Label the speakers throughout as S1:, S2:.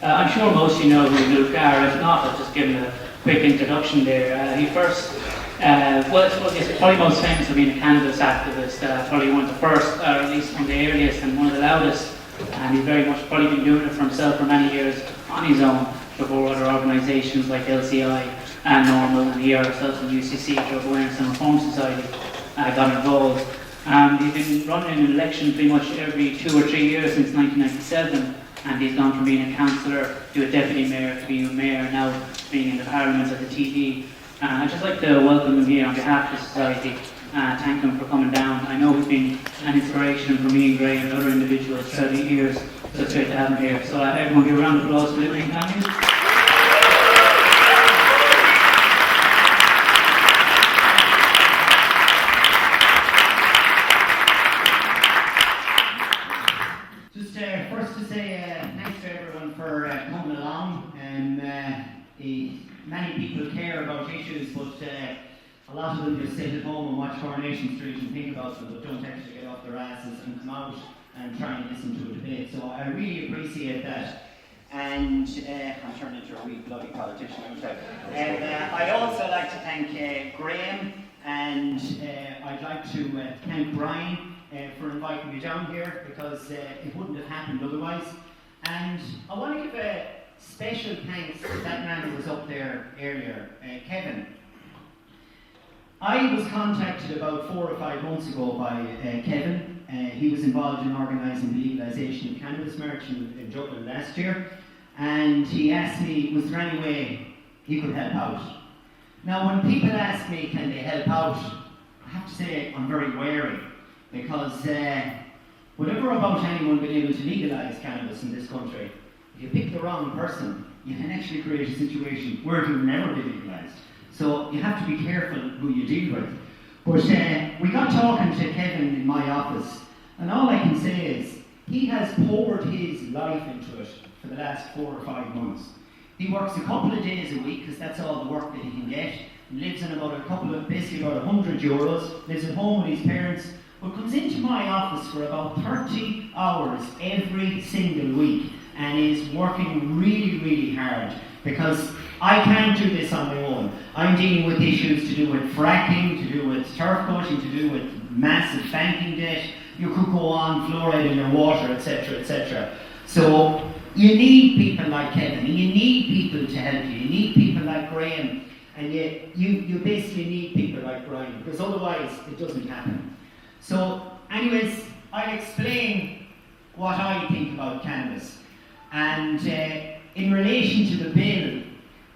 S1: I'm sure most of you know who Luke are. If not, I'll just give him a quick introduction there. He first, well, I suppose he's probably most famous for being a cannabis activist, probably one of the first, or at least one of the earliest and one of the loudest. And he's very much probably been doing it for himself for many years on his own before other organisations like LCI and Normal and here ourselves in UCC, Drug Awareness and Reform Society, got involved. He's been running an election pretty much every 2 or 3 years since 1997. And he's gone from being a councillor to a deputy mayor to being a mayor, now being in the Parliament as a TD. I'd just like to welcome him here on behalf of the Society. Thank him for coming down. I know he's been an inspiration for me and Gray and other individuals throughout the years, so it's great to have him here. So everyone give a round of applause for Luke, can you?
S2: First to say thanks to everyone for coming along. Many people care about issues, but a lot of them just sit at home and watch Coronation Street and think about them, but don't actually get off their asses and come out and try and listen to a debate. So I really appreciate that. And I'm turning into a wee bloody politician, I'd also like to thank Graham, and I'd like to thank Brian for inviting me down here, because it wouldn't have happened otherwise. And I want to give a special thanks to that man who was up there earlier, Kevin. I was contacted about 4 or 5 months ago by Kevin. He was involved in organising the legalisation of cannabis march in Dublin last year, and he asked me, was there any way he could help out? Now, when people ask me, can they help out, I have to say I'm very wary. Because whatever about anyone being able to legalise cannabis in this country, if you pick the wrong person, you can actually create a situation where it will never be legalised. So you have to be careful who you deal with. But we got talking to Kevin in my office, and all I can say is he has poured his life into it for the last 4 or 5 months. He works a couple of days a week, because that's all the work that he can get. He lives on basically about 100 euros, lives at home with his parents, but comes into my office for about 30 hours every single week and is working really, really hard, because I can't do this on my own. I'm dealing with issues to do with fracking, to do with turf cutting, to do with massive banking debt. You could go on, fluoride in your water, etc., etc. So you need people like Kevin, and you need people to help you. You need people like Graham, and you basically need people like Brian, because otherwise it doesn't happen. So, anyways, I'll explain what I think about cannabis. And in relation to the bill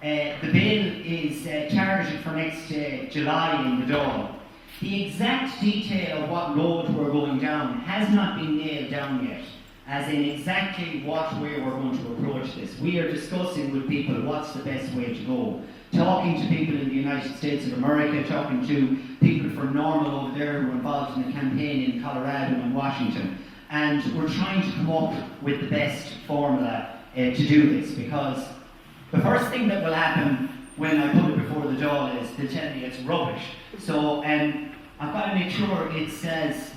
S2: is targeted for next July in the DAR. The exact detail of what road we're going down has not been nailed down yet, as in exactly what way we're going to approach this. We are discussing with people what's the best way to go. Talking to people in the United States of America, talking to people from Normal over there who are involved in a campaign in Colorado and Washington. And we're trying to come up with the best formula to do this, because the first thing that will happen when I put it before the DAR is they'll tell me it's rubbish. So I've got to make sure it's as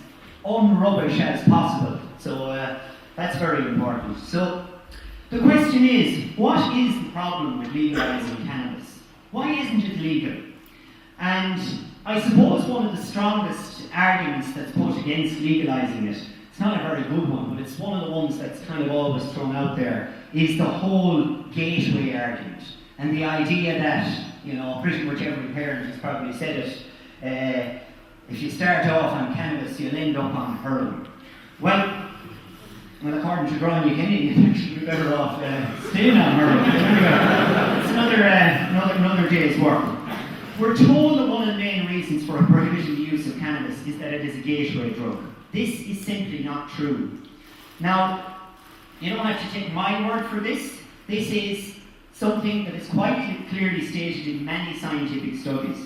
S2: unrubbish as possible. So that's very important. So the question is, what is the problem with legalising cannabis? Why isn't it legal? And I suppose one of the strongest arguments that's put against legalising it, it's not a very good one, but it's one of the ones that's kind of always thrown out there, is the whole gateway argument. And the idea that, pretty much every parent has probably said it, if you start off on cannabis, you'll end up on heroin. Well, according to Brian, you can actually be better off staying on heroin. It's another day's work. We're told that one of the main reasons for prohibiting the use of cannabis is that it is a gateway drug. This is simply not true. Now, you don't have to take my word for this. This is something that is quite clearly stated in many scientific studies.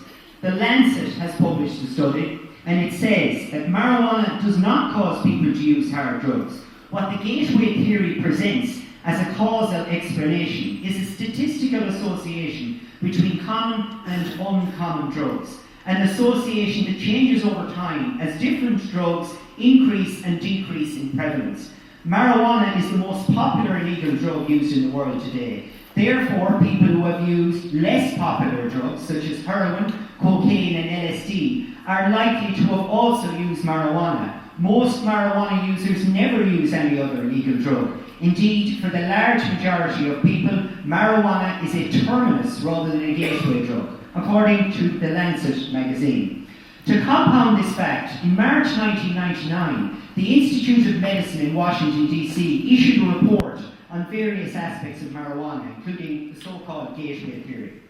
S2: The Lancet has published a study, and it says that marijuana does not cause people to use hard drugs. What the gateway theory presents as a causal explanation is a statistical association between common and uncommon drugs, an association that changes over time as different drugs increase and decrease in prevalence. Marijuana is the most popular illegal drug used in the world today. Therefore, people who have used less popular drugs, such as heroin, cocaine and LSD, are likely to have also used marijuana. Most marijuana users never use any other illegal drug. Indeed, for the large majority of people, marijuana is a terminus rather than a gateway drug, according to the Lancet magazine. To compound this fact, in March 1999, the Institute of Medicine in Washington, D.C. issued a report on various aspects of marijuana, including the so-called gateway theory.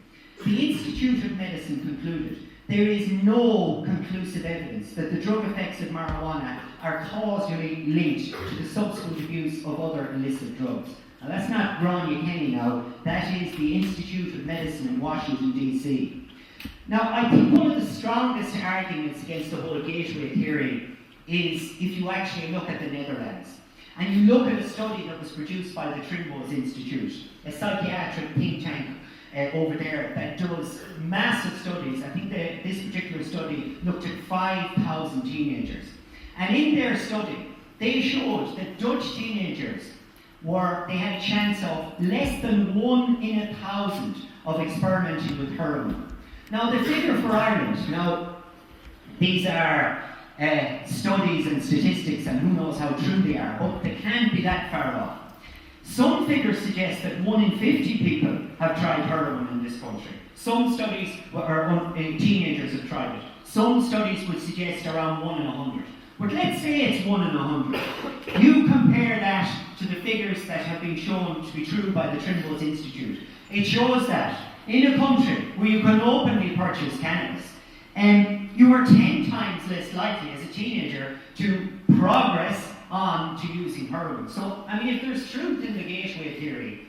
S2: The Institute of Medicine concluded there is no conclusive evidence that the drug effects of marijuana are causally linked to the subsequent abuse of other illicit drugs. Now that's not Grania Kenny now, that is the Institute of Medicine in Washington, D.C. Now I think one of the strongest arguments against the whole gateway theory is if you actually look at the Netherlands. And you look at a study that was produced by the Trimbos Institute, a psychiatric think tank over there that does massive studies. I think this particular study looked at 5,000 teenagers. And in their study, they showed that Dutch teenagers they had a chance of less than 1 in 1,000 of experimenting with heroin. Now the figure for Ireland, now these are studies and statistics and who knows how true they are, but they can't be that far off. Some figures suggest that 1 in 50 people have tried heroin in this country. Some studies, teenagers have tried it. Some studies would suggest around 1 in 100. But let's say it's 1 in 100. You compare that to the figures that have been shown to be true by the Trimbos Institute. It shows that in a country where you can openly purchase cannabis, you are 10 times less likely as a teenager to progress on to using heroin. So, I mean, if there's truth in the gateway theory,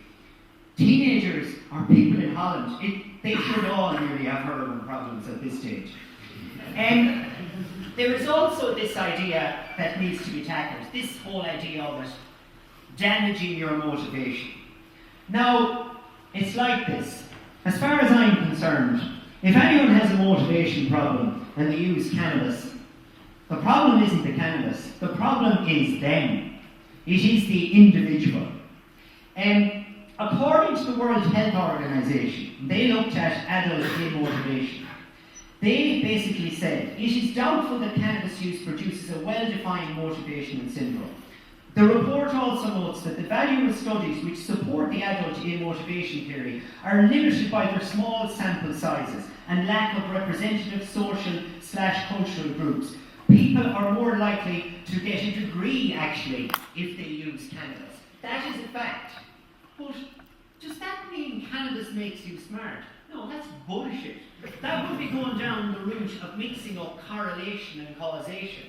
S2: teenagers or people in Holland, they should all nearly have heroin problems at this stage. There is also this idea that needs to be tackled, this whole idea of it damaging your motivation. Now, it's like this. As far as I'm concerned, if anyone has a motivation problem and they use cannabis, the problem isn't the cannabis, the problem is them. It is the individual. According to the World Health Organization, they looked at adult motivation. They basically said, it is doubtful that cannabis use produces a well-defined motivation syndrome. The report also notes that the value of studies which support the adult motivation theory are limited by their small sample sizes and lack of representative social/cultural groups. People are more likely to get a degree, actually, if they use cannabis. That is a fact. But does that mean cannabis makes you smart? No, that's bullshit. That would be going down the route of mixing up correlation and causation.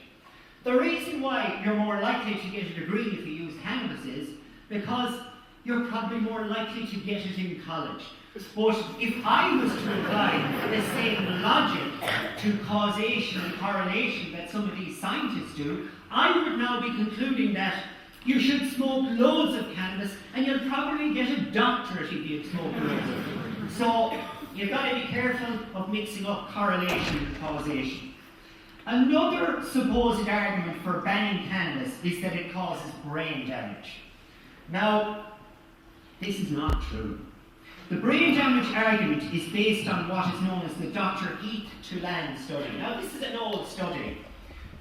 S2: The reason why you're more likely to get a degree if you use cannabis is because you're probably more likely to get it in college. But if I was to apply the same logic to causation and correlation that some of these scientists do, I would now be concluding that you should smoke loads of cannabis and you'll probably get a doctorate if you smoke loads of it. So you've got to be careful of mixing up correlation and causation. Another supposed argument for banning cannabis is that it causes brain damage. Now, this is not true. The brain damage argument is based on what is known as the Dr. Heath Tulane study. Now, this is an old study,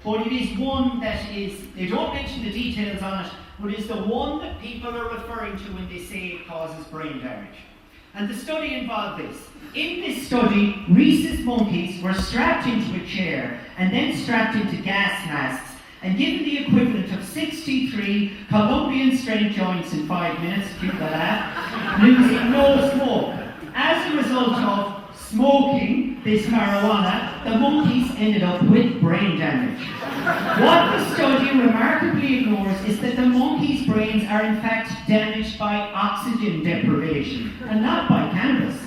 S2: but it is one that is, they don't mention the details on it, but it's the one that people are referring to when they say it causes brain damage. And the study involved this. In this study, rhesus monkeys were strapped into a chair and then strapped into gas masks and given the equivalent of 63 Colombian strength joints in 5 minutes, keep the laugh, losing no smoke. As a result of smoking this marijuana, the monkeys ended up with brain damage. What the study remarkably ignores is that the monkeys' brains are in fact damaged by oxygen deprivation and not by cannabis.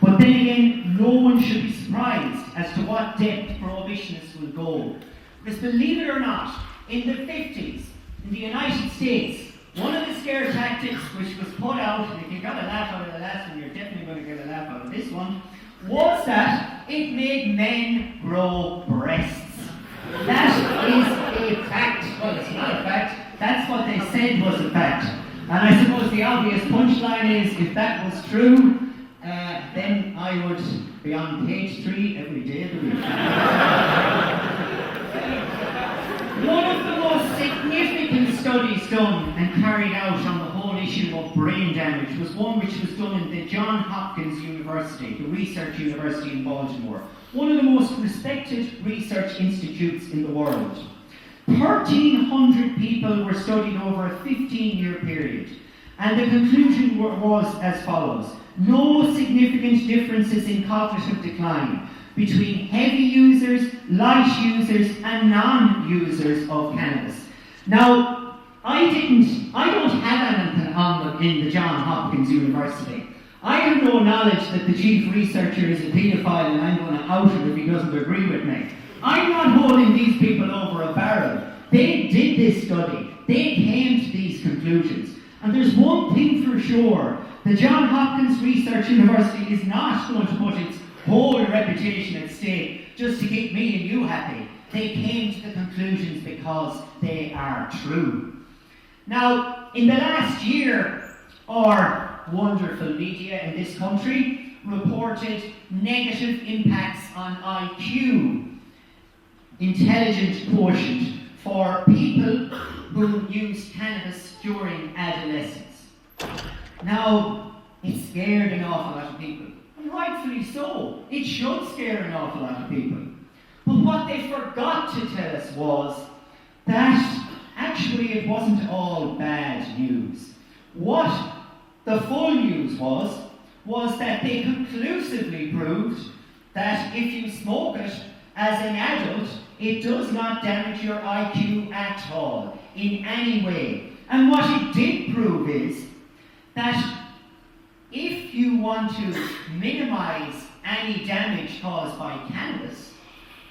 S2: But then again, no one should be surprised as to what depth prohibitionists will go. Because believe it or not, in the 50s, in the United States, one of the scare tactics which was put out, and if you got a laugh out of the last one, you're definitely going to get a laugh out of this one, was that it made men grow breasts. That is a fact. Well, it's not a fact. That's what they said was a fact. And I suppose the obvious punchline is, if that was true, then I would be on page 3 every day of the week. One of the most significant studies done and carried out on the whole issue of brain damage was one which was done in the Johns Hopkins University, the research university in Baltimore, one of the most respected research institutes in the world. 1,300 people were studied over a 15-year period, and the conclusion was as follows: no significant differences in cognitive decline between heavy users, light users, and non-users of cannabis. Now, I don't have anything on them in the Johns Hopkins University. I have no knowledge that the chief researcher is a paedophile and I'm going to out him if he doesn't agree with me. I'm not holding these people over a barrel. They did this study. They came to these conclusions. And there's one thing for sure: the Johns Hopkins Research University is not going to put its whole reputation at stake just to keep me and you happy. They came to the conclusions because they are true. Now, in the last year, our wonderful media in this country reported negative impacts on IQ, intelligence quotient, for people who used cannabis during adolescence. Now, it scared an awful lot of people, and rightfully so. It should scare an awful lot of people. But what they forgot to tell us was that actually it wasn't all bad news. What the full news was that they conclusively proved that if you smoke it as an adult, it does not damage your IQ at all, in any way. And what it did prove is that if you want to minimize any damage caused by cannabis,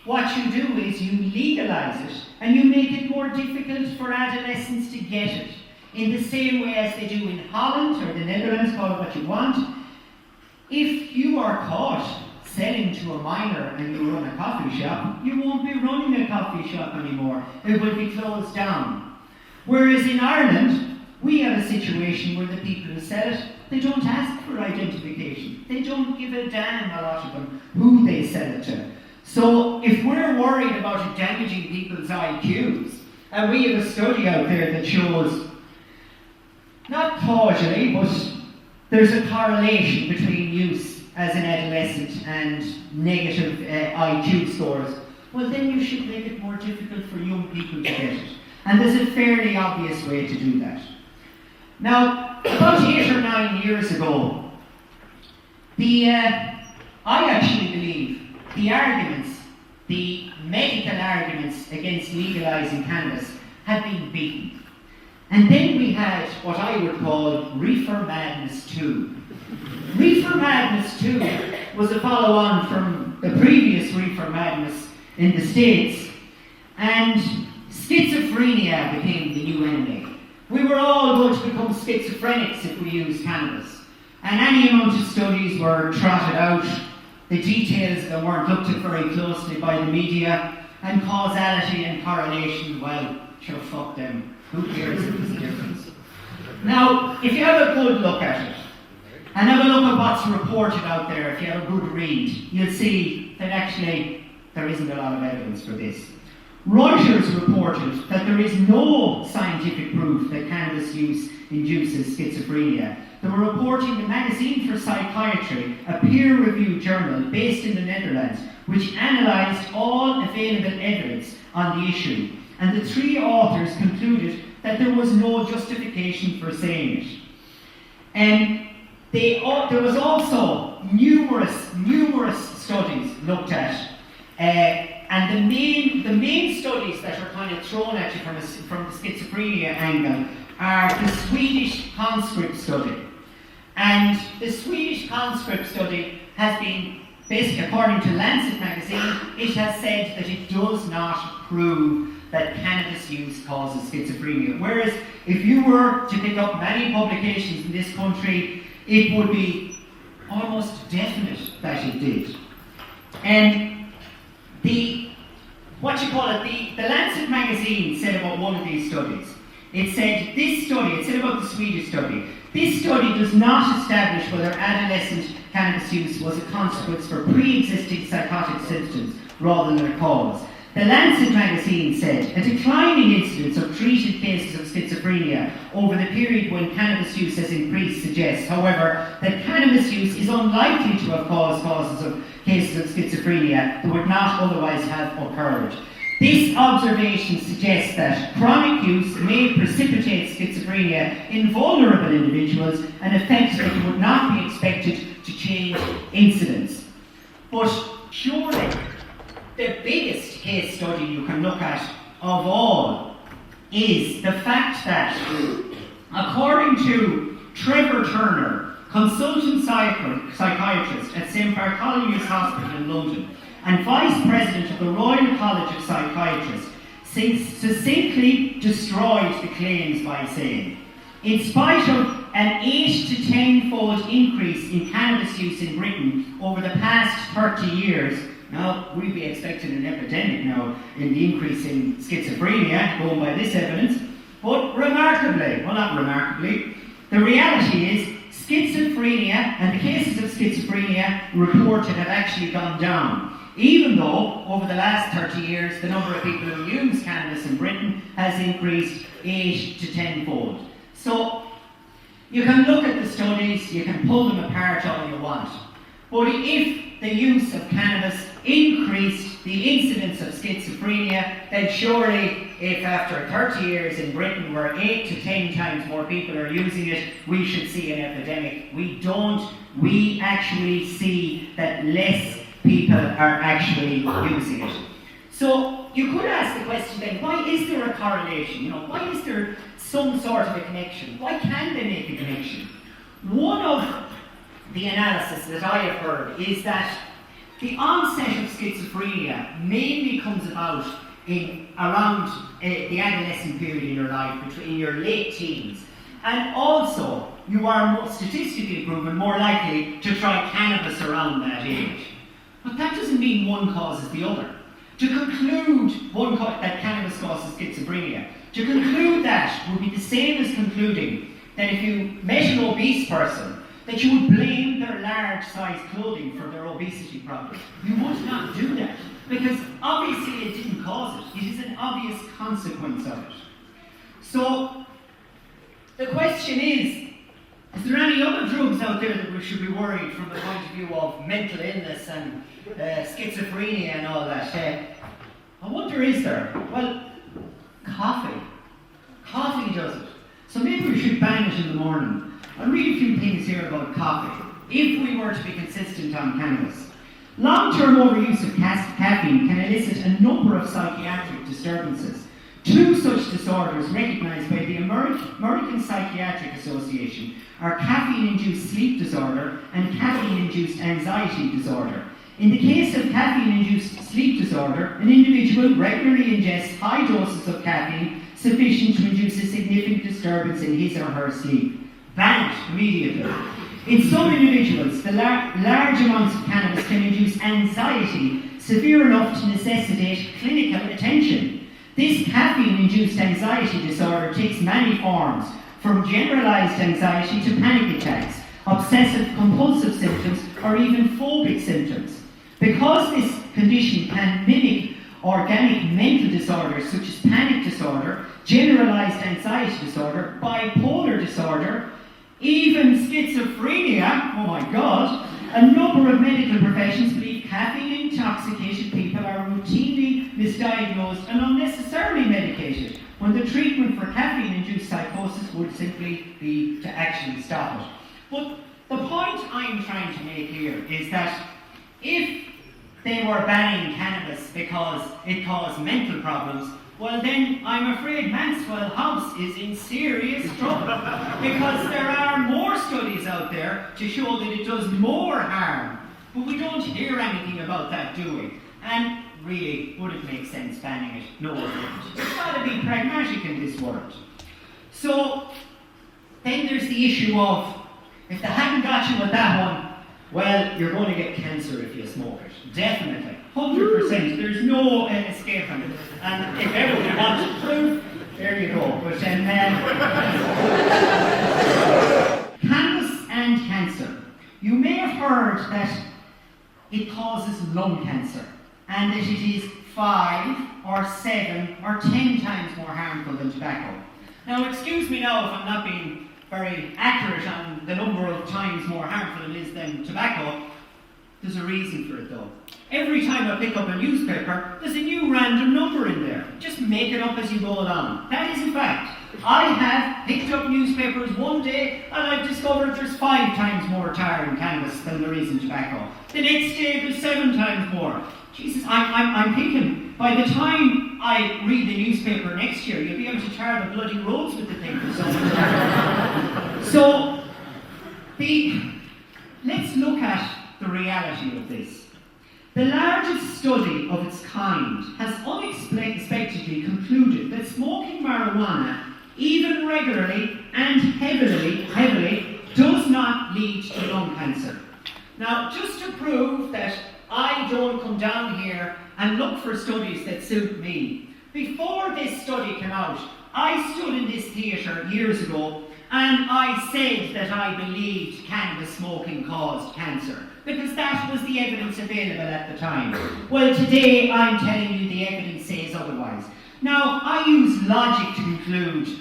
S2: what you do is you legalize it and you make it more difficult for adolescents to get it. In the same way as they do in Holland or the Netherlands, call it what you want. If you are caught selling to a minor and you run a coffee shop, you won't be running a coffee shop anymore. It will be closed down. Whereas in Ireland, we have a situation where the people who sell it, they don't ask for identification. They don't give a damn, a lot of them, who they sell it to. So if we're worried about it damaging people's IQs, and we have a study out there that shows, not causally, but there's a correlation between use as an adolescent and negative IQ scores, well then you should make it more difficult for young people to get it. And there's a fairly obvious way to do that. Now, about 8 or 9 years ago, I actually believe the medical arguments against legalising cannabis had been beaten. And then we had what I would call Reefer Madness 2. Reefer Madness 2 was a follow-on from the previous Reefer Madness in the States, and schizophrenia became the new enemy. We were all going to become schizophrenics if we used cannabis. And any amount of studies were trotted out, the details that weren't looked at very closely by the media, and causality and correlation, well, sure, fuck them. Who cares if there's a difference? Now, if you have a good look at it, and have a look at what's reported out there, if you have a good read, you'll see that actually there isn't a lot of evidence for this. Reuters reported that there is no scientific proof that cannabis use induces schizophrenia. They were reporting the Magazine for Psychiatry, a peer-reviewed journal based in the Netherlands, which analysed all available evidence on the issue. And the 3 authors concluded that there was no justification for saying it. And there was also numerous studies looked at, and the main studies that are kind of thrown at you from the schizophrenia angle are the Swedish conscript study. And the Swedish conscript study has been, basically according to Lancet magazine, it has said that it does not prove that cannabis use causes schizophrenia. Whereas if you were to pick up many publications in this country, it would be almost definite that it did. And the Lancet magazine said about one of these studies, It said about the Swedish study, this study does not establish whether adolescent cannabis use was a consequence for pre-existing psychotic symptoms rather than a cause. The Lancet magazine said, a declining incidence of treated cases of schizophrenia over the period when cannabis use has increased suggests, however, that cannabis use is unlikely to have caused cases of schizophrenia that would not otherwise have occurred. This observation suggests that chronic use may precipitate schizophrenia in vulnerable individuals, an effect that would not be expected to change incidence. But surely, the biggest case study you can look at of all is the fact that, according to Trevor Turner, consultant psychiatrist at St Bartholomew's Hospital in London and vice president of the Royal College of Psychiatrists, succinctly destroyed the claims by saying, in spite of an 8 to 10-fold increase in cannabis use in Britain over the past 30 years, now we'd be expecting an epidemic now in the increase in schizophrenia, going by this evidence, but the reality is schizophrenia and the cases of schizophrenia reported have actually gone down, even though over the last 30 years the number of people who use cannabis in Britain has increased 8 to 10-fold. So you can look at the studies, you can pull them apart all you want, but if the use of cannabis increased the incidence of schizophrenia, then surely if after 30 years in Britain where 8 to 10 times more people are using it, we should see an epidemic. We don't. We actually see that less people are actually using it. So you could ask the question then, why is there a correlation? Why is there some sort of a connection? Why can they make a connection? One of the analysis that I have heard is that the onset of schizophrenia mainly comes about around the adolescent period in your life, in your late teens. And also, you are statistically proven more likely to try cannabis around that age. But that doesn't mean one causes the other. To conclude that cannabis causes schizophrenia, to conclude that would be the same as concluding that if you met an obese person, that you would blame their large-sized clothing for their obesity problem. You would not do that, because obviously it didn't cause it. It is an obvious consequence of it. So, the question is there any other drugs out there that we should be worried from the point of view of mental illness and schizophrenia and all that? I wonder, is there? Well, coffee. Coffee does it. So maybe we should ban it in the morning. I'll read a few things here about coffee, if we were to be consistent on cannabis. Long-term overuse of caffeine can elicit a number of psychiatric disturbances. Two such disorders recognised by the American Psychiatric Association are caffeine-induced sleep disorder and caffeine-induced anxiety disorder. In the case of caffeine-induced sleep disorder, an individual regularly ingests high doses of caffeine sufficient to induce a significant disturbance in his or her sleep. Ban it immediately. In some individuals, the large amounts of cannabis can induce anxiety severe enough to necessitate clinical attention. This caffeine-induced anxiety disorder takes many forms, from generalized anxiety to panic attacks, obsessive-compulsive symptoms, or even phobic symptoms. Because this condition can mimic organic mental disorders such as panic disorder, generalized anxiety disorder, bipolar disorder, even schizophrenia, oh my God, a number of medical professions believe caffeine-intoxicated people are routinely misdiagnosed and unnecessarily medicated, when the treatment for caffeine-induced psychosis would simply be to actually stop it. But the point I'm trying to make here is that if they were banning cannabis because it caused mental problems, well then I'm afraid Maxwell House is in serious trouble, because there are more studies out there to show that it does more harm, but we don't hear anything about that, do we? And really, would it make sense banning it? No, it wouldn't. There's got to be pragmatic in this world. So then there's the issue of, if they hadn't got you with that one, well, you're going to get cancer if you smoke it. Definitely. 100%. There's no escape from it. And if ever we wanted proof, There you go. But cannabis and cancer. You may have heard that it causes lung cancer, and that it is 5 or 7 or 10 times more harmful than tobacco. Now, excuse me now if I'm not being very accurate on the number of times more harmful it is than tobacco. There's a reason for it though. Every time I pick up a newspaper, there's a new random number in there. Just make it up as you go along. That is a fact. I have picked up newspapers one day and I've discovered there's 5 times more tar in cannabis than there is in tobacco. The next day there's 7 times more. Jesus, I'm thinking, by the time I read the newspaper next year, you'll be able to tar the bloody roads with the thing for something. So, let's look at the reality of this. The largest study of its kind has unexpectedly concluded that smoking marijuana, even regularly and heavily, does not lead to lung cancer. Now, just to prove that I don't come down here and look for studies that suit me, before this study came out, I stood in this theatre years ago and I said that I believed cannabis smoking caused cancer, because that was the evidence available at the time. Well, today I'm telling you the evidence says otherwise. Now, I use logic to conclude,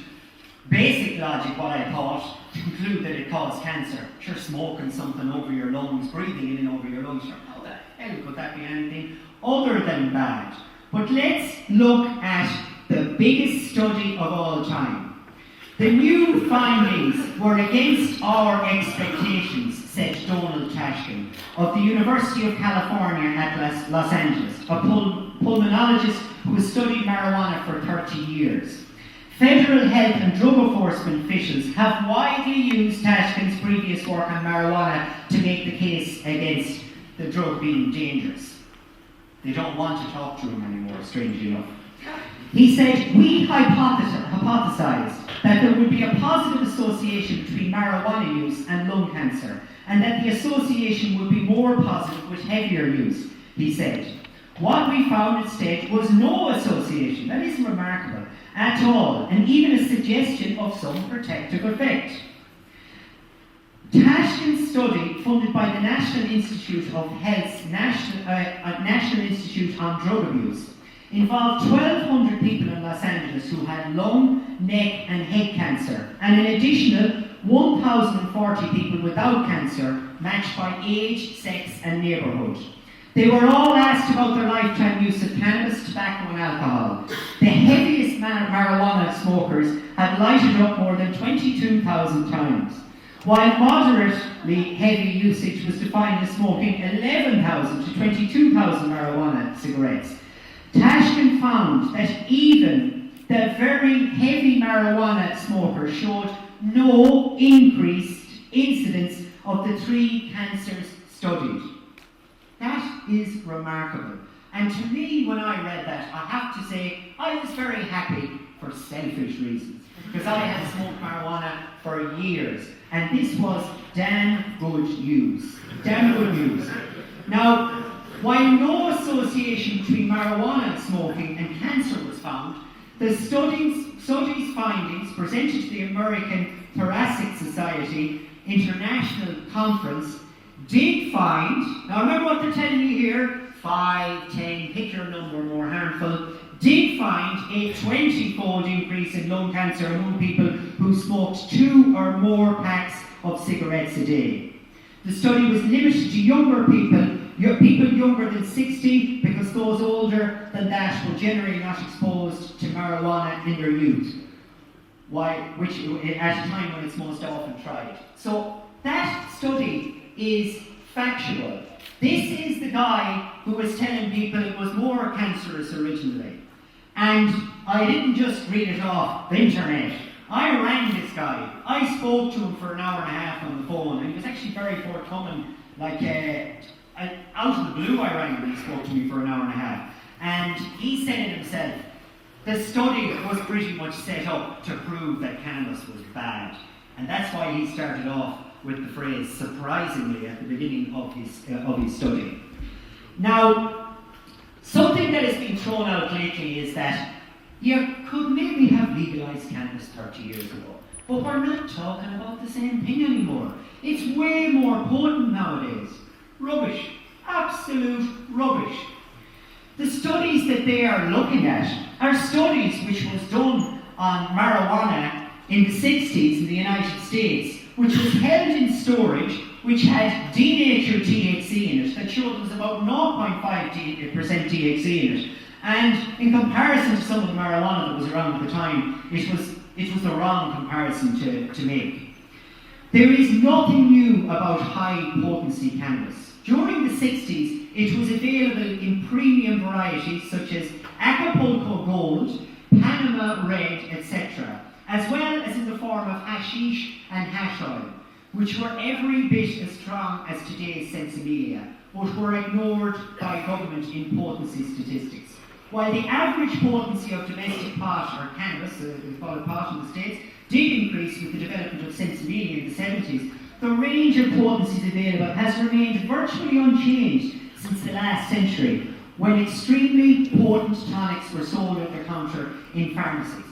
S2: basic logic, what I thought, to conclude that it caused cancer. Sure, smoking something over your lungs, breathing in and over your lungs, sure, how the hell could that be anything other than bad? But let's look at the biggest study of all time. The new findings were against our expectations, said Donald Tashkin of the University of California at Los Angeles, a pulmonologist who has studied marijuana for 30 years. Federal health and drug enforcement officials have widely used Tashkin's previous work on marijuana to make the case against the drug being dangerous. They don't want to talk to him anymore, strangely enough. He said, we hypothesized that there would be a positive association between marijuana use and lung cancer, and that the association would be more positive with heavier use, he said. What we found instead was no association, that is remarkable, at all, and even a suggestion of some protective effect. Tashkin's study, funded by the National Institute of Health's National Institute on Drug Abuse, involved 1,200 people in Los Angeles who had lung, neck and head cancer, and an additional 1,040 people without cancer, matched by age, sex and neighbourhood. They were all asked about their lifetime use of cannabis, tobacco and alcohol. The heaviest marijuana smokers had lighted up more than 22,000 times, while moderately heavy usage was defined as smoking 11,000 to 22,000 marijuana cigarettes. Tashkin found that even the very heavy marijuana smokers showed no increased incidence of the 3 cancers studied. That is remarkable. And to me, when I read that, I have to say, I was very happy for selfish reasons, because I had smoked marijuana for years, and this was damn good news. Damn good news. Now, while no association between marijuana smoking and cancer was found, the study's findings presented to the American Thoracic Society International Conference did find, now remember what they're telling you here, 5, 10, pick your number more harmful, did find a 20-fold increase in lung cancer among people who smoked 2 or more packs of cigarettes a day. The study was limited to younger people younger than 60, because those older than that were generally not exposed to marijuana in their youth, which at a time when it's most often tried. So that study is factual. This is the guy who was telling people it was more cancerous originally. And I didn't just read it off the internet. I rang this guy. I spoke to him for an hour and a half on the phone, and he was actually very forthcoming. Out of the blue I rang him and he spoke to me for an hour and a half. And he said it himself. The study was pretty much set up to prove that cannabis was bad. And that's why he started off with the phrase, surprisingly, at the beginning of his study. Now, something that has been thrown out lately is that you could maybe have legalised cannabis 30 years ago. But we're not talking about the same thing anymore. It's way more potent nowadays. Rubbish. Absolute rubbish. The studies that they are looking at are studies which was done on marijuana in the 60s in the United States, which was held in storage, which had denatured THC in it, that showed there was about 0.5% THC in it. And in comparison to some of the marijuana that was around at the time, it was the wrong comparison to make. There is nothing new about high potency cannabis. During the 60s, it was available in premium varieties such as Acapulco Gold, Panama Red, etc., as well as in the form of hashish and hash oil, which were every bit as strong as today's Sensibilia, but were ignored by government in potency statistics. While the average potency of domestic pot, or cannabis, we call it pot in the States, did increase with the development of Sensibilia in the 70s, the range of potencies available has remained virtually unchanged since the last century, when extremely potent tonics were sold over the counter in pharmacies.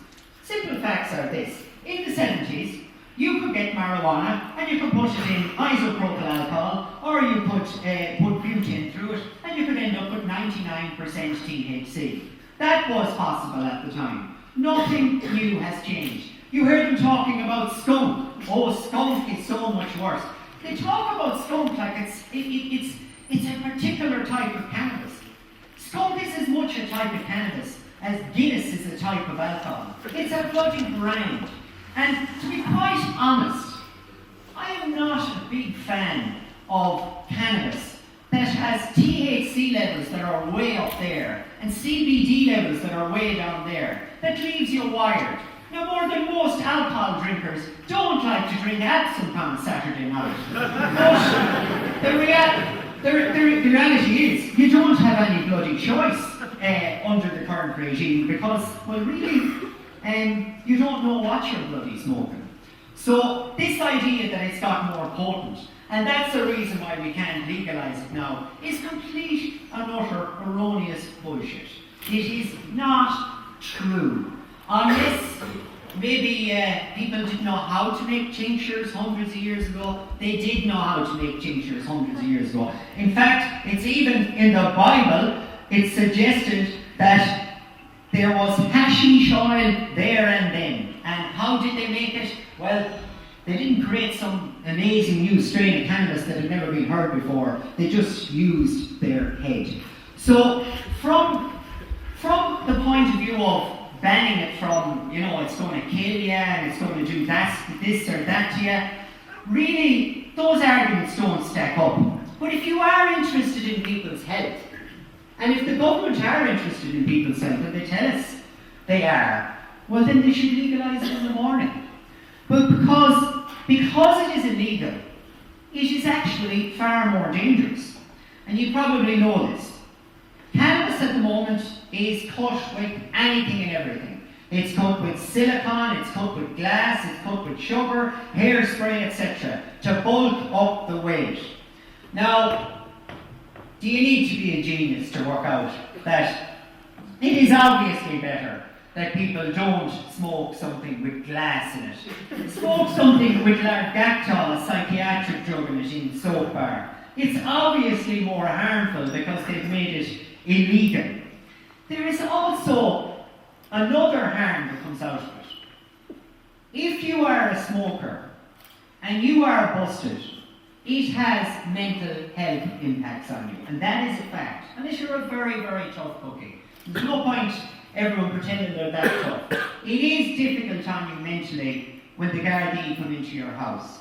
S2: Simple facts are this. In the 70s, you could get marijuana and you could put it in isopropyl alcohol, or you could put butane through it and you could end up with 99% THC. That was possible at the time. Nothing new has changed. You heard them talking about skunk. Oh, skunk is so much worse. They talk about skunk like it's a particular type of cannabis. Skunk is as much a type of cannabis as Guinness is a type of alcohol. It's a bloody brand. And to be quite honest, I am not a big fan of cannabis that has THC levels that are way up there and CBD levels that are way down there. That leaves you wired. Now, more than most alcohol drinkers don't like to drink absinthe on a Saturday night. But the reality is, you don't have any bloody choice under the current regime because, well, really, you don't know what you're bloody smoking. So this idea that it's got more potent, and that's the reason why we can't legalise it now, is complete and utter erroneous bullshit. It is not true. Unless maybe people didn't know how to make tinctures hundreds of years ago, they did know how to make tinctures hundreds of years ago. In fact, it's even in the Bible, it's suggested that there was hashish oil there and then. And how did they make it? Well, they didn't create some amazing new strain of cannabis that had never been heard before. They just used their head. So, from the point of view of banning it from, it's going to kill you and it's going to do this or that to you, really, those arguments don't stack up. But if you are interested in people's health, and if the government are interested in people's health, and they tell us they are, well then they should legalise it in the morning. But because it is illegal, it is actually far more dangerous. And you probably know this. Cannabis at the moment is cut with anything and everything. It's cut with silicone, it's cut with glass, it's cut with sugar, hairspray, etc. to bulk up the weight. Now, do you need to be a genius to work out that it is obviously better that people don't smoke something with glass in it? Smoke something with largactol, a psychiatric drug in it, in soap bar. It's obviously more harmful because they've made it illegal. There is also another harm that comes out of it. If you are a smoker and you are busted, it has mental health impacts on you, and that is a fact. Unless you're a very, very tough cookie. There's no point everyone pretending they're that tough. It is difficult on you mentally when the Gardaí come into your house.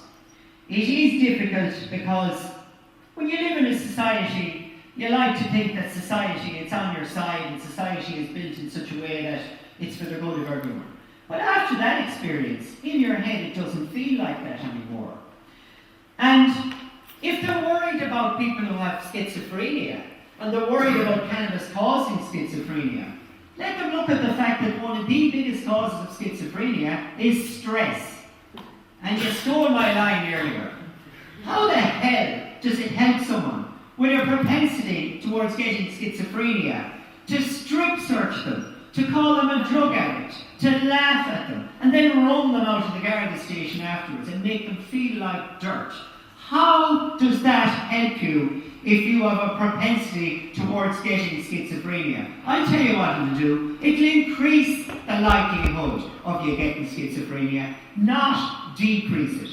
S2: It is difficult because when you live in a society, you like to think that society is on your side and society is built in such a way that it's for the good of everyone. But after that experience, in your head it doesn't feel like that anymore. And if they're worried about people who have schizophrenia, and they're worried about cannabis causing schizophrenia, let them look at the fact that one of the biggest causes of schizophrenia is stress. And you stole my line earlier. How the hell does it help someone with a propensity towards getting schizophrenia to strip search them, to call them a drug addict, to laugh at them, and then run them out of the Garda station afterwards and make them feel like dirt. How does that help you if you have a propensity towards getting schizophrenia? I'll tell you what it'll do. It'll increase the likelihood of you getting schizophrenia, not decrease it.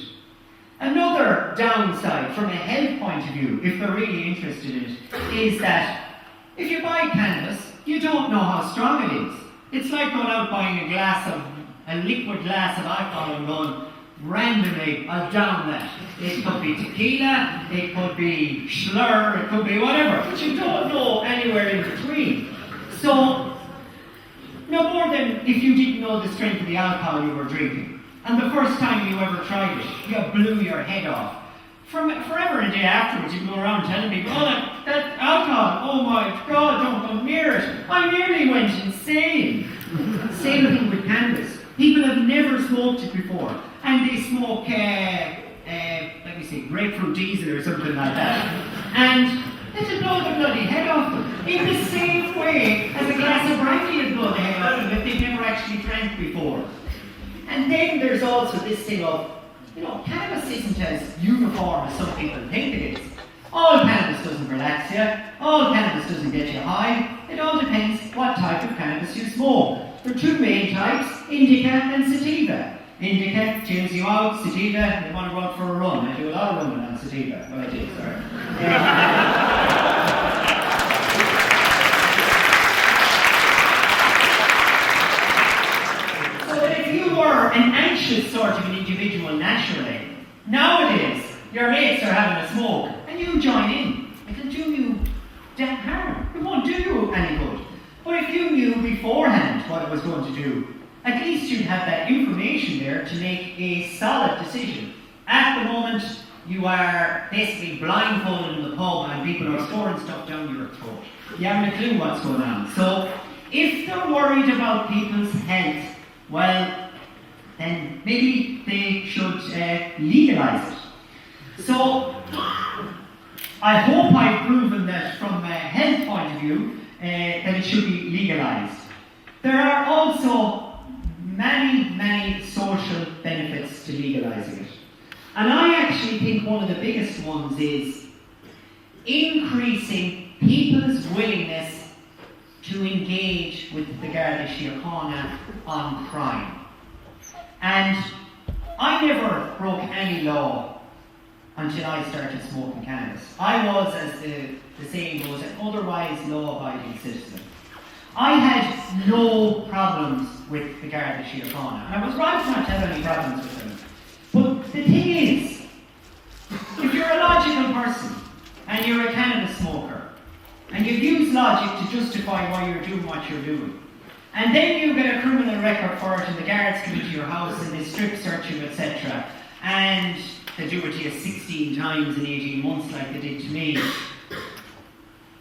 S2: Another downside from a health point of view, if they're really interested in it, is that if you buy cannabis, you don't know how strong it is. It's like going out buying a liquid glass of alcohol and going, randomly, I'll down that. It could be tequila, it could be Schlur, it could be whatever, but you don't know anywhere in between. So, no more than if you didn't know the strength of the alcohol you were drinking, and the first time you ever tried it, you blew your head off. Forever and a day afterwards, you go around telling people, oh, that alcohol, oh my God, don't come near it. I nearly went insane. Same thing with cannabis. People have never smoked it before, and they smoke, let me see, grapefruit diesel or something like that, and it'll blow the bloody head off them. In the same way as a glass of brandy will blow the head off them if they've never actually drank before. And then there's also this thing of, cannabis isn't as uniform as some people think it is. All cannabis doesn't relax you. All cannabis doesn't get you high. It all depends what type of cannabis you smoke. There are two main types, indica and sativa. Indica chills you out, sativa, you want to go out for a run. I do a lot of running on sativa. Well, I did, sorry. So if you were an anxious sort of an individual naturally, nowadays your mates are having a smoke and you join in. It'll do you damn harm. It won't do you any good. But if you knew beforehand what it was going to do, at least you'd have that information there to make a solid decision. At the moment, you are basically blindfolded in the pub and people are storing stuff down your throat. You haven't a clue what's going on. So, if they're worried about people's health, well, then maybe they should legalise it. So, I hope I've proven that from a health point of view, that it should be legalised. There are also many social benefits to legalising it. And I actually think one of the biggest ones is increasing people's willingness to engage with the Garda Síochána on crime. And I never broke any law until I started smoking cannabis. I was, as the saying goes, an otherwise law-abiding citizen. I had no problems with the Garda Síochána, and I was right not to have any problems with them. But the thing is, if you're a logical person, and you're a cannabis smoker, and you use logic to justify why you're doing what you're doing, and then you get a criminal record for it, and the guards come into your house, and they strip search you, etc., and they do it to you 16 times in 18 months like they did to me.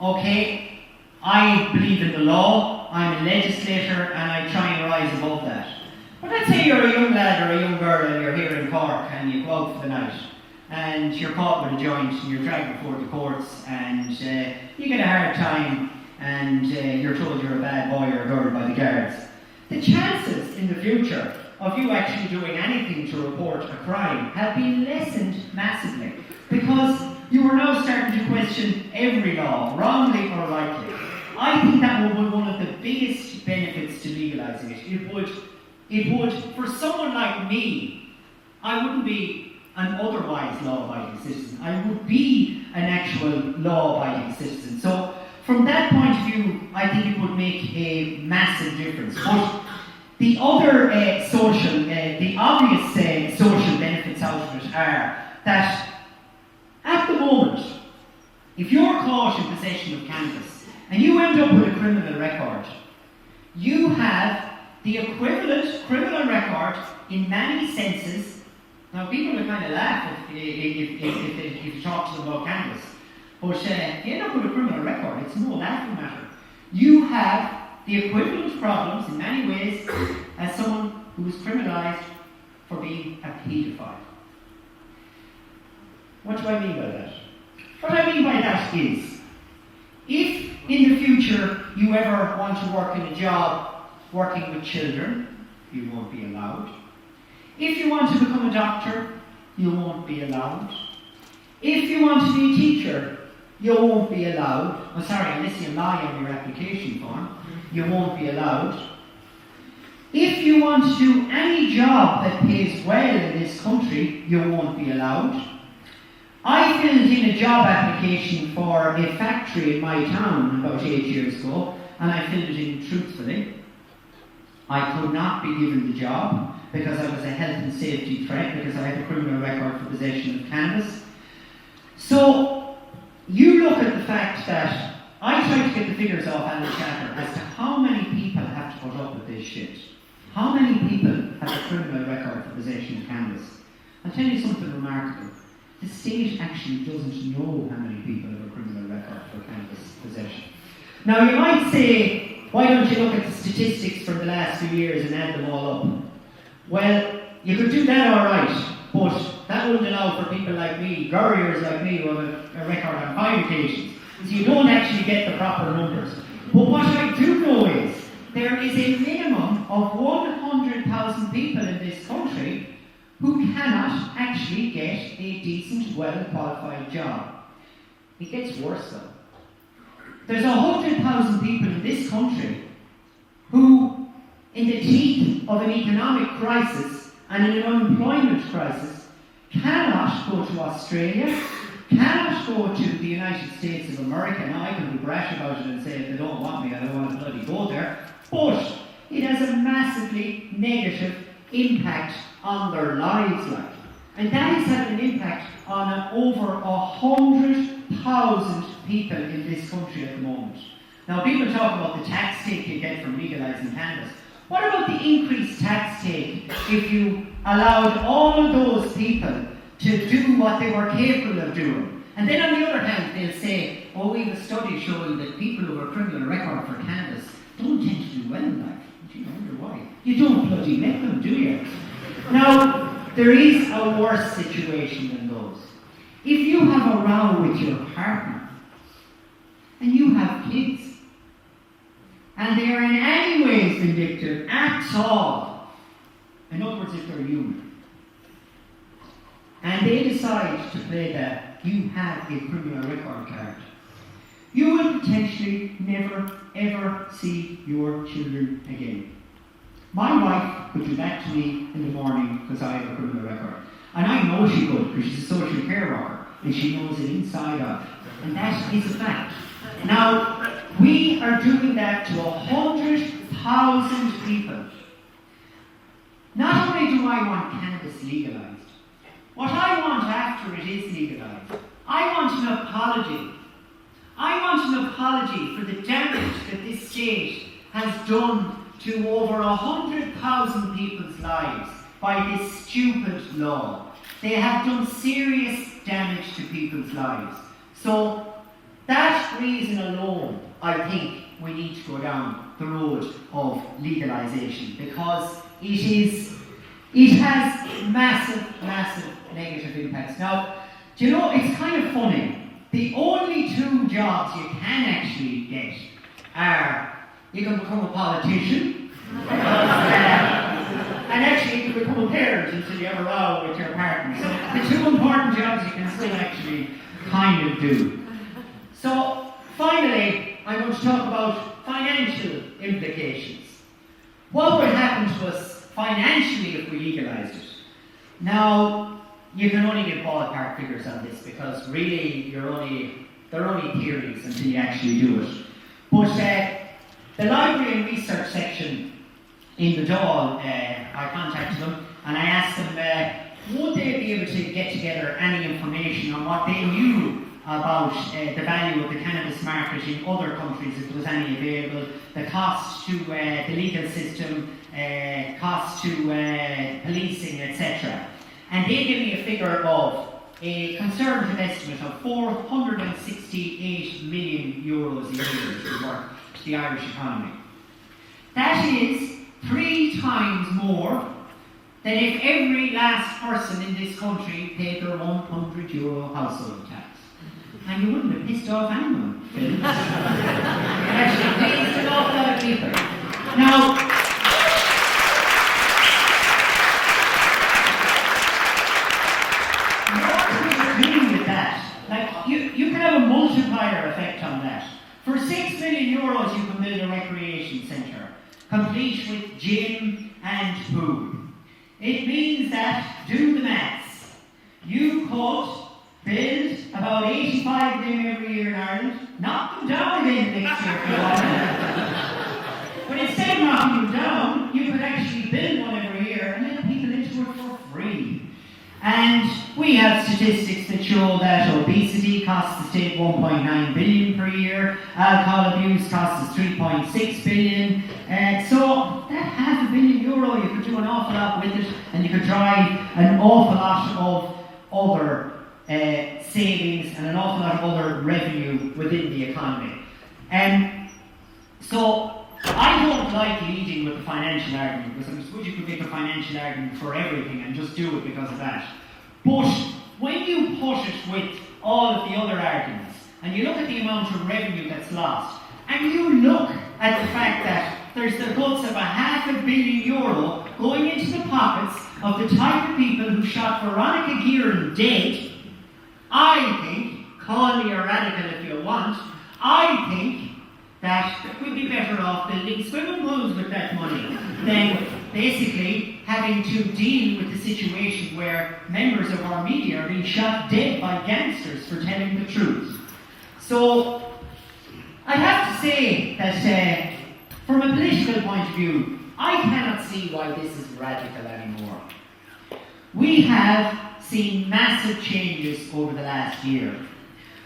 S2: Okay, I believe in the law, I'm a legislator, and I try and rise above that. But let's say you're a young lad or a young girl and you're here in Cork and you go out for the night and you're caught with a joint and you're dragged before the courts and you get a hard time and you're told you're a bad boy or a girl by the guards. The chances in the future of you actually doing anything to report a crime have been lessened massively because you are now starting to question every law, wrongly or rightly. I think that would be one of the biggest benefits to legalising it. It would, for someone like me, I wouldn't be an otherwise law-abiding citizen. I would be an actual law-abiding citizen. So, from that point of view, I think it would make a massive difference. But the other the obvious social benefits out of it are that at the moment, if you're caught in possession of cannabis and you end up with a criminal record, you have the equivalent criminal record in many senses. Now, people will kind of laugh if you talk to them about cannabis, but if you end up with a criminal record, it's no laughing matter. You have the equivalent problems in many ways as someone who is criminalised for being a paedophile. What do I mean by that? What I mean by that is, if in the future you ever want to work in a job working with children, you won't be allowed. If you want to become a doctor, you won't be allowed. If you want to be a teacher, you won't be allowed. Oh, sorry, unless you lie on your application form, you won't be allowed. If you want to do any job that pays well in this country, you won't be allowed. I filled in a job application for a factory in my town about 8 years ago, and I filled it in truthfully. I could not be given the job because I was a health and safety threat, because I had a criminal record for possession of cannabis. So, you look at the fact that I tried to get the figures off Alan Chatter as to how many people have to put up with this shit. How many people have a criminal record for possession of cannabis? I'll tell you something remarkable. The state actually doesn't know how many people have a criminal record for cannabis possession. Now you might say, why don't you look at the statistics from the last few years and add them all up? Well, you could do that alright, but that wouldn't allow for people like me, gurriers like me, who have a record on 5 occasions. So you don't actually get the proper numbers. But what I do know is, there is a minimum of 100,000 people in this country who cannot actually get a decent, well-qualified job. It gets worse though. There's 100,000 people in this country who, in the teeth of an economic crisis and in an unemployment crisis, cannot go to Australia, cannot go to the United States of America. Now I can be brash about it and say if they don't want me, I don't want to bloody go there. But it has a massively negative impact on their lives, like. And that is having an impact on over 100,000 people in this country at the moment. Now people talk about the tax take you get from legalising cannabis. What about the increased tax take if you allowed all of those people to do what they were capable of doing? And then on the other hand, they'll say, oh, we have a study showing that people who have a criminal record for cannabis don't tend to do well in life. You wonder why. You don't bloody let them, do you? Now, there is a worse situation than those. If you have a row with your partner, and you have kids, and they are in any way vindictive at all, in other words, if they're human, and they decide to play that you have a criminal record card, you will potentially never ever see your children again. My wife could do that to me in the morning because I have a criminal record. And I know she could because she's a social care worker and she knows it inside out. And that is a fact. Now, we are doing that to 100,000 people. Not only do I want cannabis legalised, what I want after it is legalised, I want an apology. I want an apology for the damage that this state has done to over 100,000 people's lives by this stupid law. They have done serious damage to people's lives. So, that reason alone, I think we need to go down the road of legalisation because it has massive, massive negative impacts. Now, do you know, it's kind of funny. The only 2 jobs you can actually get are you can become a politician and actually you can become a parent until you have a row with your partner. So the 2 important jobs you can still actually kind of do. So finally, I'm going to talk about financial implications. What would happen to us financially if we legalised it? Now, you can only get ballpark figures on this because really they're only theories until you actually do it. But the library and research section in the DAR, I contacted them and I asked them would they be able to get together any information on what they knew about the value of the cannabis market in other countries, if there was any available, the cost to the legal system, cost to policing, etc. And they give me a figure of a conservative estimate of 468 million euros a year is worth to the Irish economy. That is 3 times more than if every last person in this country paid their €100 household tax. And you wouldn't have pissed off anyone, Phil. It actually pissed an awful lot of people. Now, you can have a multiplier effect on that. For €6 million, you can build a recreation centre, complete with gym and pool. It means that, do the maths, you could build about 85 of them every year in Ireland, knock them down again next year if you want. But instead of knocking them down, you could actually build one every year and let people into it for free. And we have statistics that show that obesity costs the state 1.9 billion per year, alcohol abuse costs us 3.6 billion. So that €500 million, you could do an awful lot with it, and you could drive an awful lot of other savings and an awful lot of other revenue within the economy. So I don't like leading with the financial argument, because I suppose you could make a financial argument for everything and just do it because of that. But when you put it with all of the other arguments, and you look at the amount of revenue that's lost, and you look at the fact that there's the guts of €500 million going into the pockets of the type of people who shot Veronica Guerin dead, I think, call me a radical if you want, I think that we'd be better off building swimming pools with that money than basically having to deal with the situation where members of our media are being shot dead by gangsters for telling the truth. So I have to say that from a political point of view, I cannot see why this is radical anymore. We have seen massive changes over the last year.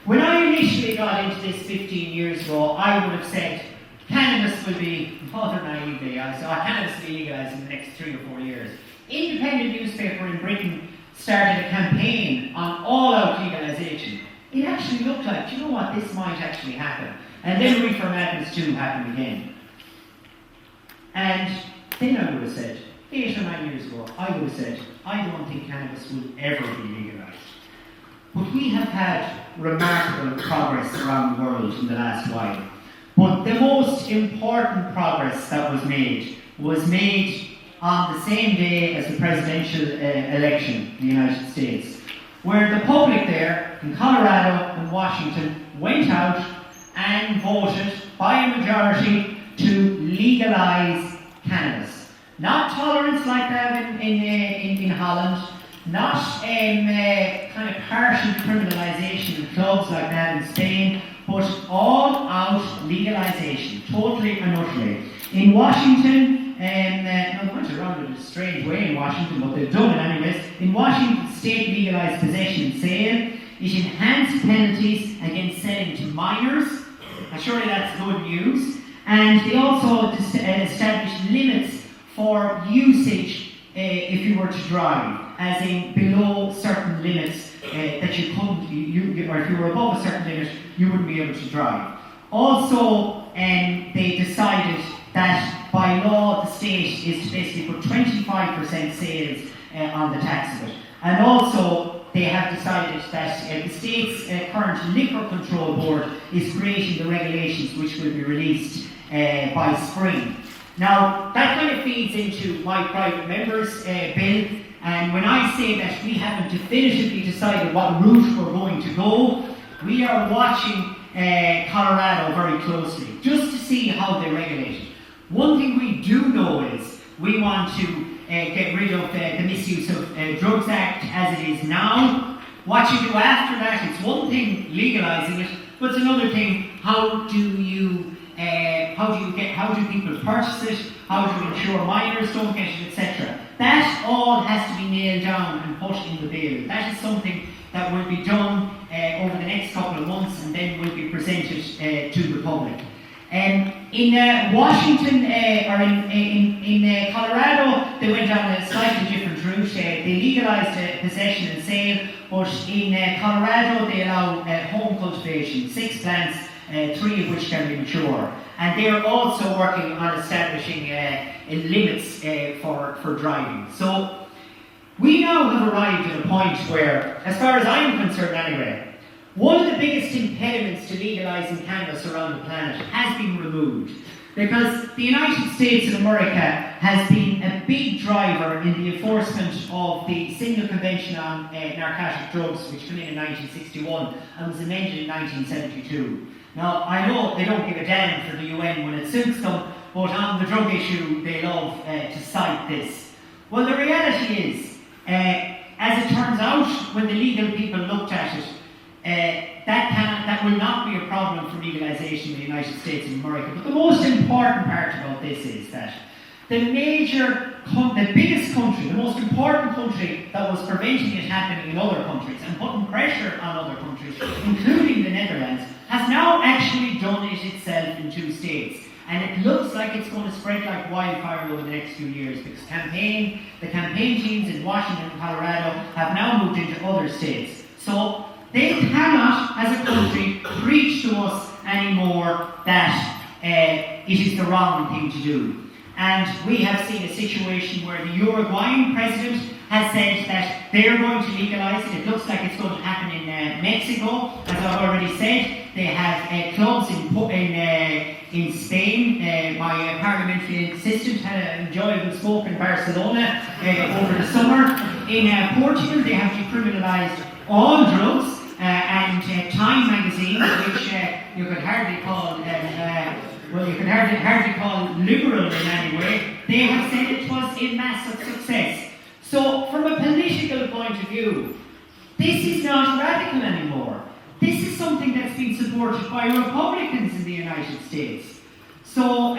S2: When I initially got into this 15 years ago, I would have said cannabis will be, rather naively, I said cannabis will be legalised in the next 3 or 4 years. Independent newspaper in Britain started a campaign on all-out legalisation. It actually looked like, do you know what, this might actually happen. And then Reefer Madness 2 happened again. And then I would have said, 8 or 9 years ago, I would have said, I don't think cannabis will ever be legalised. But we have had remarkable progress around the world in the last while. But the most important progress that was made on the same day as the presidential election in the United States, where the public there in Colorado and Washington went out and voted by a majority to legalise cannabis. Not tolerance like that in Holland, not kind of partial criminalisation in clubs like that in Spain, but all-out legalisation, totally and utterly. In Washington, I went around in a strange way in Washington, but they've done it anyways. In Washington, the state legalised possession and sale. It enhanced penalties against selling to minors. And surely that's good news. And they also established limits for usage if you were to drive, as in below certain limits that you couldn't, or if you were above a certain limit, you wouldn't be able to drive. Also, they decided that by law the state is to basically put 25% sales on the tax of it. And also, they have decided that the state's current liquor control board is creating the regulations which will be released by spring. Now, that kind of feeds into my private member's bill, and when I say that we haven't definitively decided what route we're going to go, we are watching Colorado very closely, just to see how they regulate it. One thing we do know is we want to get rid of the Misuse of Drugs Act as it is now. What you do after that, it's one thing legalising it, but it's another thing, how do people purchase it, how do you ensure minors don't get it, etc. That all has to be nailed down and put in the bill. That is something that will be done over the next couple of months and then will be presented to the public. In Washington, or in Colorado, they went down a slightly different route. They legalised possession and sale, but in Colorado they allow home cultivation, 6 plants, 3 of which can be mature. And they are also working on establishing limits for driving. So we now have arrived at a point where, as far as I'm concerned anyway, one of the biggest impediments to legalising cannabis around the planet has been removed. Because the United States of America has been a big driver in the enforcement of the Single Convention on Narcotic Drugs, which came in 1961 and was amended in 1972. Now, I know they don't give a damn for the UN when it suits them, but on the drug issue, they love to cite this. Well, the reality is, as it turns out, when the legal people looked at it, that will not be a problem for legalisation in the United States of America. But the most important part about this is that the biggest country, the most important country that was preventing it happening in other countries and putting pressure on other countries, including the Netherlands, has now actually done it itself in 2 states. And it looks like it's going to spread like wildfire over the next few years because the campaign teams in Washington and Colorado have now moved into other states. So they cannot, as a country, preach to us anymore that it is the wrong thing to do. And we have seen a situation where the Uruguayan president has said that they're going to legalise it. It looks like it's going to happen in Mexico, as I've already said. They have clubs in Spain. My parliamentary assistant had an enjoyable smoke in Barcelona over the summer. In Portugal, they have decriminalised all drugs, and Time magazine, which you could hardly call liberal in any way, they have said it was a massive success. So, from a political point of view, this is not radical anymore. This is something that's been supported by Republicans in the United States. So,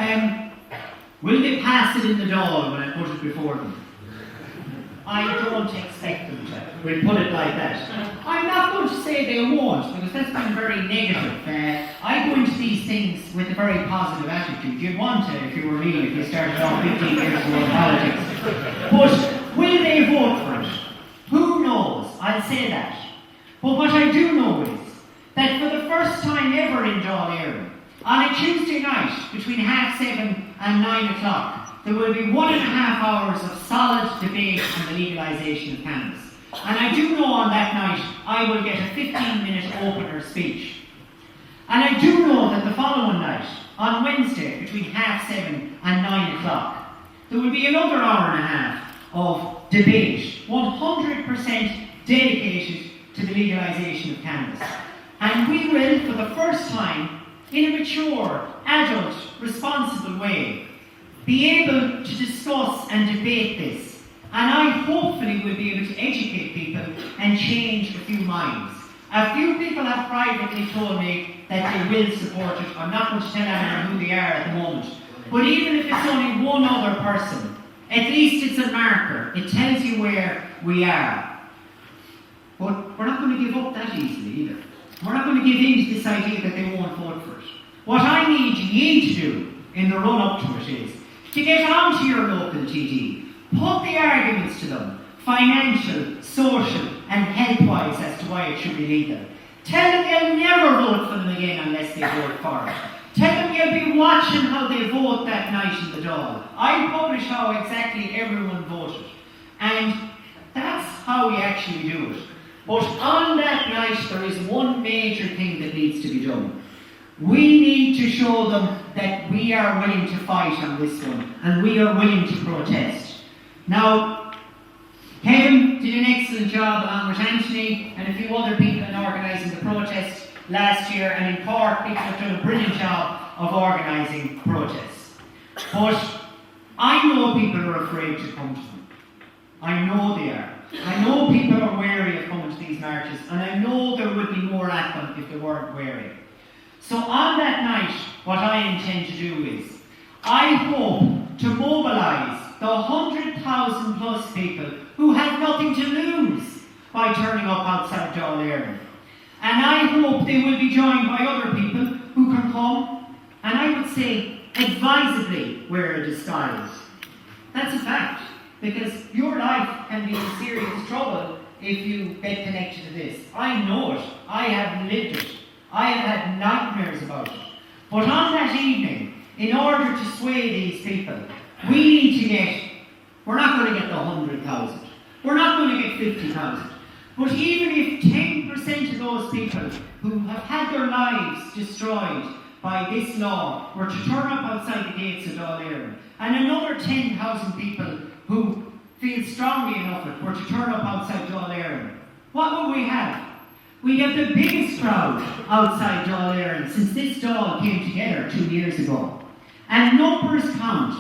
S2: will they pass it in the DAR when I put it before them? I don't expect them to. We'll put it like that. I'm not going to say they won't, because that's been very negative. I go into these things with a very positive attitude. You'd want to, if you were me, if you started off 15 years ago in politics. But will they vote for it? Who knows? I'll say that. But what I do know is that for the first time ever in Dáil Éireann, on a Tuesday night between 7:30 and 9 o'clock, there will be 1.5 hours of solid debate on the legalisation of cannabis. And I do know on that night I will get a 15-minute opener speech. And I do know that the following night, on Wednesday, between 7:30 and 9 o'clock, there will be another hour and a half of debate, 100% dedicated to the legalisation of cannabis. And we will, for the first time, in a mature, adult, responsible way, be able to discuss and debate this. And I hopefully will be able to educate people and change a few minds. A few people have privately told me that they will support it. I'm not going to tell anyone who they are at the moment. But even if it's only one other person, at least it's a marker. It tells you where we are. But we're not going to give up that easily either. We're not going to give in to this idea that they won't vote for it. What I need you to do in the run-up to it is to get on to your local TD, put the arguments to them, financial, social and health-wise as to why it should be legal. Tell them they'll never vote for them again unless they vote for it. Tell them you'll be watching how they vote that night in the Dáil. I publish how exactly everyone voted. And that's how we actually do it. But on that night there is one major thing that needs to be done. We need to show them that we are willing to fight on this one, and we are willing to protest. Now, Kevin did an excellent job along with Anthony and a few other people in organising the protest last year, and in Cork people have done a brilliant job of organising protests. But I know people are afraid to come to them. I know they are. I know people are wary of coming to these marches, and I know there would be more at them if they weren't wary. So on that night, what I intend to do is, I hope to mobilise the 100,000 plus people who have nothing to lose by turning up outside Dáil Éireann. And I hope they will be joined by other people who can come, and I would say, advisedly wear a disguise. That's a fact, because your life can be in serious trouble if you get connected to this. I know it. I have lived it. I have had nightmares about it. But on that evening, in order to sway these people, we need to get, we're not going to get the 100,000. We're not going to get 50,000. But even if 10% of those people who have had their lives destroyed by this law were to turn up outside the gates of Dáil Éireann, and another 10,000 people who feel strongly enough were to turn up outside Dáil Éireann, what would we have? We have the biggest crowd outside Dáil Éireann since this Dáil came together 2 years ago. And numbers count.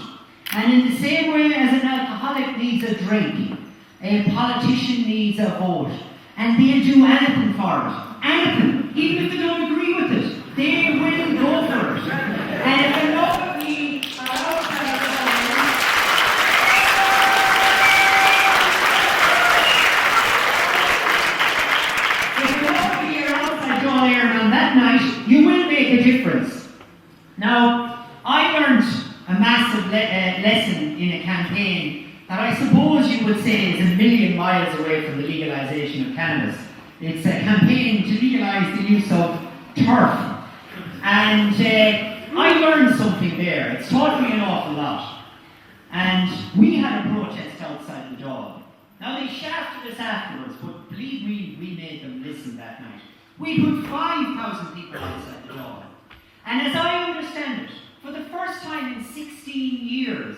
S2: And in the same way as an alcoholic needs a drink, a politician needs a vote. And they'll do anything for it. Anything. Even if they don't agree with it, they will go for it. And if enough of me are outside Dáil Éireann, on that night, you will make a difference. Now, I learned a massive lesson in a campaign that I suppose you would say is a million miles away from the legalisation of cannabis. It's a campaign to legalise the use of turf. And I learned something there. It's taught me an awful lot. And we had a protest outside the Dáil. Now, they shafted us afterwards, but believe me, we made them listen that night. We put 5,000 people outside the Dáil. And as I understand it, for the first time in 16 years,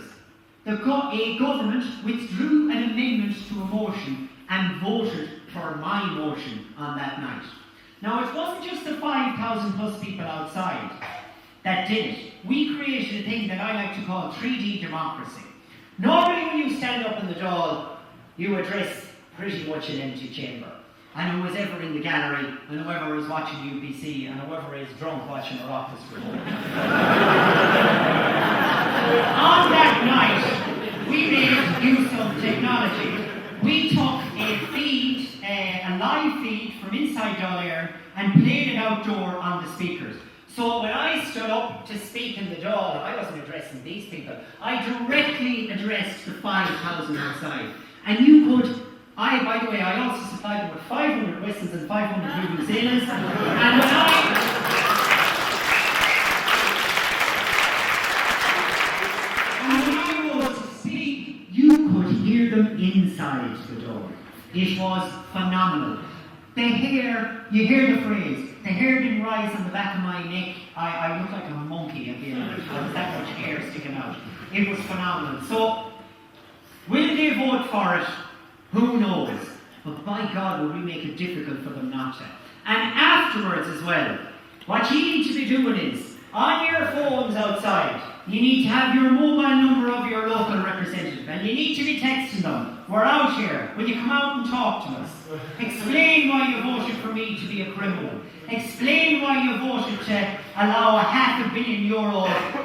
S2: a government withdrew an amendment to a motion and voted for my motion on that night. Now, it wasn't just the 5,000 plus people outside that did it. We created a thing that I like to call 3D democracy. Normally when you stand up in the Dáil, you address pretty much an empty chamber. And whoever in the gallery, and whoever is watching UBC, and whoever is drunk watching our office report. On that night, we made use of technology. We took a feed, a live feed from inside Dáil Éireann and played it outdoor on the speakers. So when I stood up to speak in the Dáil, I wasn't addressing these people. I directly addressed the 5,000 outside. And you could, by the way, I also supplied them with 500 whistles and 500 vuvuzelas. And when I was to speak, you could hear them inside the door. It was phenomenal. The hair, you hear the phrase, the hair didn't rise on the back of my neck. I looked like a monkey at the end of it. There was that much hair sticking out. It was phenomenal. So, will they vote for it? Who knows? But by God, will we make it difficult for them not to. And afterwards as well, what you need to be doing is, on your phones outside, you need to have your mobile number of your local representative, and you need to be texting them. We're out here. Will you come out and talk to us? Explain why you voted for me to be a criminal. Explain why you voted to allow €500 million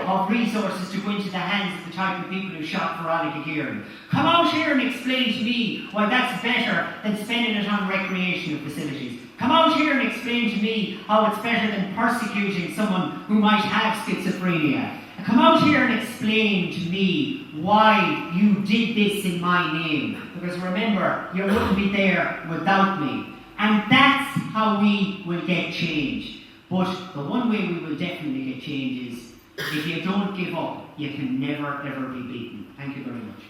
S2: of resources to go into the hands of the type of people who shot for Alec Aguirre. Come out here and explain to me why that's better than spending it on recreational facilities. Come out here and explain to me how it's better than persecuting someone who might have schizophrenia. Come out here and explain to me why you did this in my name. Because remember, you wouldn't be there without me. And that's how we will get change. But the one way we will definitely get change is, if you don't give up, you can never ever be beaten. Thank you very much.